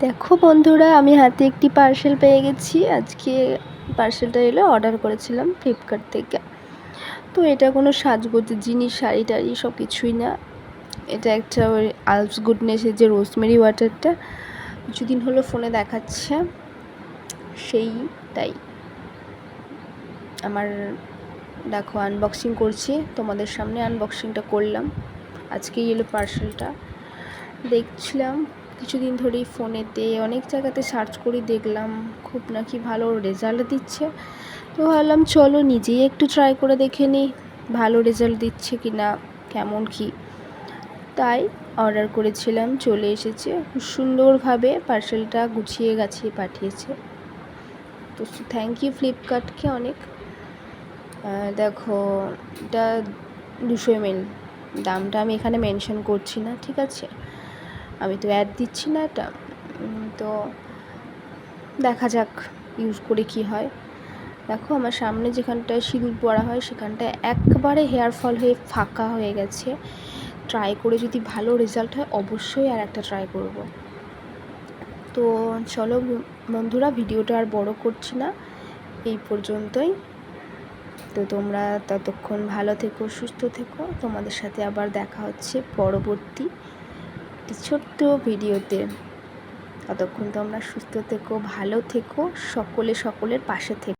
দেখো বন্ধুরা, আমি হাতে একটি পার্সেল পেয়ে গেছি। আজকে পার্সেলটা এলো, অর্ডার করেছিলাম ফ্লিপকার্ট থেকে। তো এটা কোনো সাজগোজের জিনিস, শাড়ি টাড়ি সব কিছুই না। এটা একটা ওই আলস গুডনেসের যে রোজমেরি ওয়াটারটা কিছুদিন হলো ফোনে দেখাচ্ছে, সেইটাই আমার। দেখো আনবক্সিং করছি, তোমাদের সামনে আনবক্সিংটা করলাম। আজকেই এলো পার্সেলটা। দেখছিলাম কিছুদিন ধরেই ফোনেতে অনেক জায়গাতে সার্চ করে দেখলাম খুব নাকি ভালো রেজাল্ট দিচ্ছে। তো ভাবলাম চলো নিজেই একটু ট্রাই করে দেখে নিই ভালো রেজাল্ট দিচ্ছে কি না, কেমন কি। তাই অর্ডার করেছিলাম, চলে এসেছে খুব সুন্দরভাবে। পার্সেলটা গুছিয়ে গাছিয়ে পাঠিয়েছে, তো থ্যাংক ইউ ফ্লিপকার্টকে অনেক। দেখো এটা 200 ml, দামটা আমি এখানে মেনশন করছি না, ঠিক আছে? আমি তো অ্যাড দিচ্ছি না এটা। তো দেখা যাক ইউজ করে কি হয়। দেখো আমার সামনে যেখানটায় সিঁদুর পরা হয় সেখানটায় একবারে হেয়ার ফল হয়ে ফাঁকা হয়ে গেছে। ট্রাই করে যদি ভালো রেজাল্ট হয় অবশ্যই আর একটা ট্রাই করব। তো চলো বন্ধুরা, ভিডিওটা আর বড় করছি না, এই পর্যন্তই। তো তোমরা ততক্ষণ ভালো থেকো, সুস্থ থেকো। তোমাদের সাথে আবার দেখা হচ্ছে পরবর্তী একটি ছোট্ট ভিডিওতে। ততক্ষণ তোমরা সুস্থ থেকো, ভালো থেকো, সকলের পাশে থেকো।